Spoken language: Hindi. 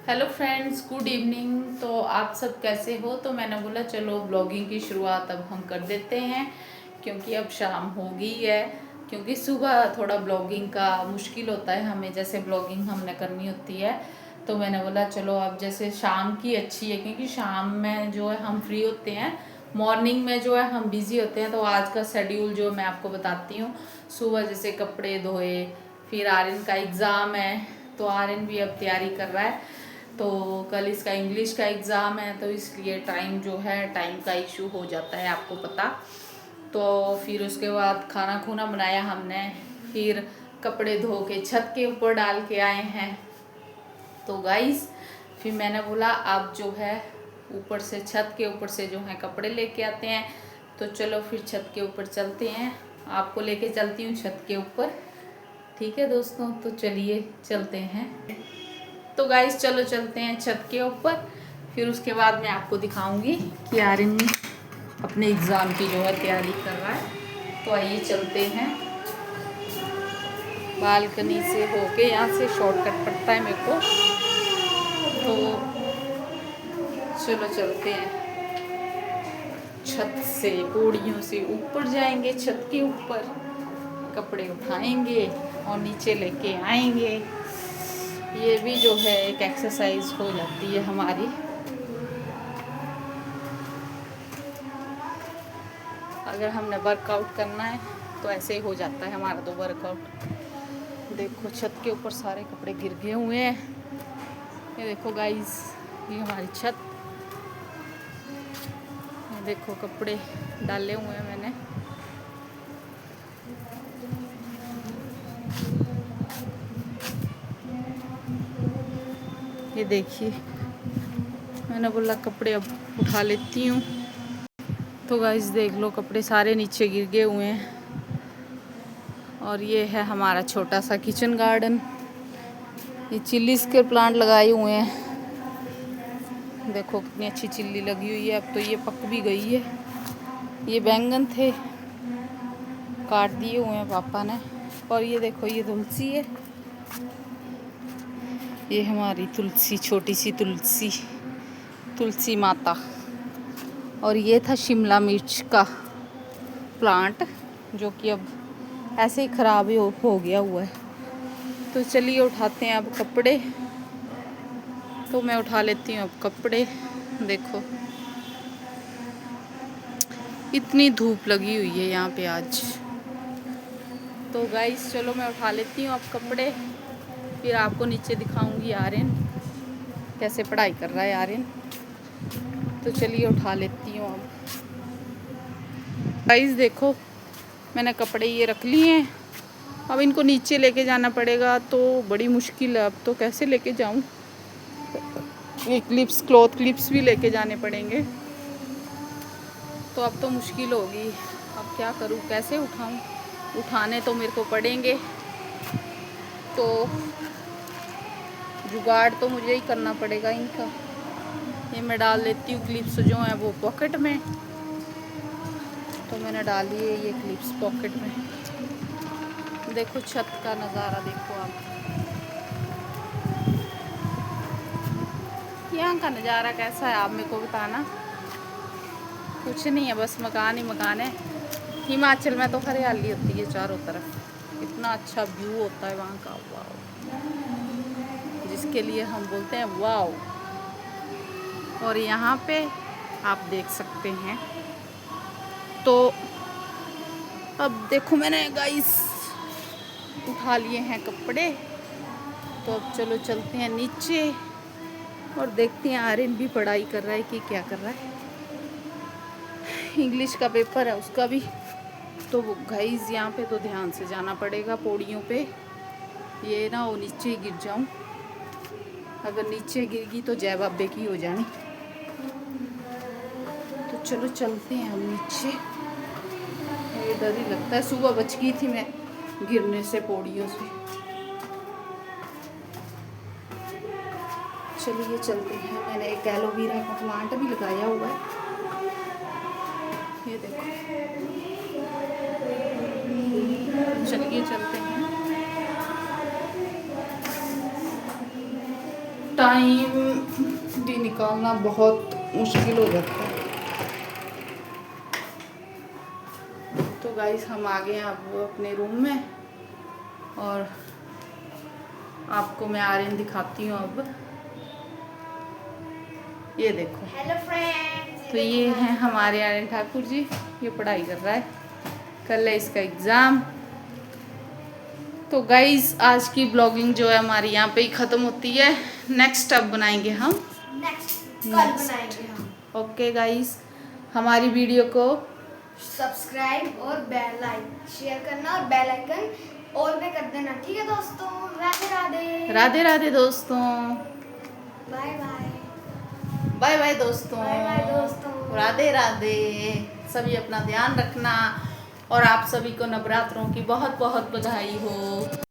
Hello friends, good evening. तो आप सब कैसे हो? तो मैंने बोला चलो ब्लॉगिंग की शुरुआत अब हम कर देते हैं, क्योंकि अब शाम हो गई है। क्योंकि सुबह थोड़ा ब्लॉगिंग का मुश्किल होता है हमें, जैसे ब्लॉगिंग हमने करनी होती है। तो मैंने बोला चलो अब जैसे शाम की अच्छी है, क्योंकि शाम में जो है हम फ्री होते हैं, मॉर्निंग में जो है हम बिज़ी होते हैं। तो आज का शेड्यूल जो मैं आपको बताती हूँ। सुबह जैसे कपड़े धोए, फिर आर्यन का एग्ज़ाम है, तो आर्यन भी अब तैयारी कर रहा है। तो कल इसका इंग्लिश का एग्ज़ाम है, तो इसलिए टाइम जो है, टाइम का इशू हो जाता है, आपको पता। तो फिर उसके बाद खाना खूना बनाया हमने, फिर कपड़े धो के छत के ऊपर डाल के आए हैं। तो गाइस फिर मैंने बोला आप जो है ऊपर से, छत के ऊपर से जो है कपड़े लेके आते हैं। तो चलो फिर छत के ऊपर चलते हैं, आपको लेके चलती हूँ छत के ऊपर। ठीक है दोस्तों, तो चलिए चलते हैं। तो गाइस चलो चलते हैं छत के ऊपर, फिर उसके बाद मैं आपको दिखाऊंगी कि आर्यन अपने एग्ज़ाम की जो है तैयारी कर रहा है। तो आइए चलते हैं। बालकनी से होके, यहाँ से शॉर्टकट पड़ता है मेरे को, तो चलो चलते हैं। छत से पौड़ियों से ऊपर जाएंगे, छत के ऊपर कपड़े उठाएंगे और नीचे लेके आएंगे। ये भी जो है एक एक्सरसाइज हो जाती है हमारी। अगर हमने वर्कआउट करना है तो ऐसे ही हो जाता है हमारा तो वर्कआउट। देखो छत के ऊपर सारे कपड़े गिर गए हुए हैं। ये देखो गाइस, ये हमारी छत। ये देखो कपड़े डाले हुए हैं मैंने। ये देखिए, मैंने बोला कपड़े अब उठा लेती हूँ। तो गाइस देख लो, कपड़े सारे नीचे गिर गए हुए हैं। और ये है हमारा छोटा सा किचन गार्डन। ये चिल्लीज के प्लांट लगाए हुए हैं। देखो कितनी अच्छी चिल्ली लगी हुई है। अब तो ये पक भी गई है। ये बैंगन थे, काट दिए हुए हैं पापा ने। और ये देखो, ये तुलसी है। ये हमारी तुलसी, छोटी सी तुलसी, तुलसी माता। और ये था शिमला मिर्च का प्लांट, जो कि अब ऐसे ही ख़राब हो गया हुआ है। तो चलिए उठाते हैं अब कपड़े। तो मैं उठा लेती हूँ अब कपड़े। देखो इतनी धूप लगी हुई है यहाँ पे आज। तो गाइस चलो मैं उठा लेती हूँ अब कपड़े, फिर आपको नीचे दिखाऊंगी आर्यन कैसे पढ़ाई कर रहा है आर्यन। तो चलिए उठा लेती हूँ अब। गाइस देखो, मैंने कपड़े ये रख लिए हैं। अब इनको नीचे लेके जाना पड़ेगा, तो बड़ी मुश्किल है। अब तो कैसे लेके जाऊँ? ये क्लिप्स, क्लॉथ क्लिप्स भी लेके जाने पड़ेंगे। तो अब तो मुश्किल होगी। अब क्या करूँ, कैसे उठाऊँ? उठाने तो मेरे को पड़ेंगे, तो जुगाड़ तो मुझे ही करना पड़ेगा इनका। ये मैं डाल लेती हूँ क्लिप्स जो हैं वो पॉकेट में। तो मैंने डाली है ये क्लिप्स पॉकेट में। देखो छत का नज़ारा देखो आप। यहाँ का नज़ारा कैसा है आप मेरे को बताना। कुछ नहीं है, बस मकान ही मकान है। हिमाचल में तो हरियाली होती है चारों तरफ, इतना अच्छा व्यू होता है वहाँ का। वाओ, जिसके लिए हम बोलते हैं वाओ। और यहाँ पे आप देख सकते हैं। तो अब देखो मैंने गाइस उठा लिए हैं कपड़े। तो अब चलो चलते हैं नीचे और देखते हैं आर्यन भी पढ़ाई कर रहा है कि क्या कर रहा है। इंग्लिश का पेपर है उसका भी। तो गाइस यहाँ पे तो ध्यान से जाना पड़ेगा पौड़ियों पे, ये ना वो नीचे गिर जाऊँ। अगर नीचे गिर गई तो जय बाबे की हो जानी। तो चलो चलते हैं हम नीचे। ये डर ही लगता है, सुबह बच गई थी मैं गिरने से पौड़ियों से। चलिए चलते हैं। मैंने एक एलोवेरा का प्लांट भी लगाया हुआ है, ये देखो। चलिए चलते हैं। टाइम भी निकालना बहुत मुश्किल हो जाता है। तो गाइस हम आ गए हैं अब अपने रूम में और आपको मैं आर्यन दिखाती हूँ अब। ये देखो, हेलो फ्रेंड्स। तो ये हैं हमारे आर्यन ठाकुर जी। ये पढ़ाई कर रहा है, कल है इसका एग्ज़ाम। तो गाइस आज की ब्लॉगिंग जो है हमारी यहाँ पे ही ख़त्म होती है। नेक्स्ट अब बनाएंगे हम कल बनाएंगे हम। ओके गाइस, हमारी वीडियो को सब्सक्राइब और बेल लाइक शेयर करना और बेल आइकन ऑल पे कर देना, ठीक है दोस्तों। राधे राधे। राधे राधे दोस्तों। Bye bye. बाय बाय दोस्तों। बाय बाय दोस्तों। राधे राधे। सभी अपना ध्यान रखना और आप सभी को नवरात्रों की बहुत बहुत बधाई हो।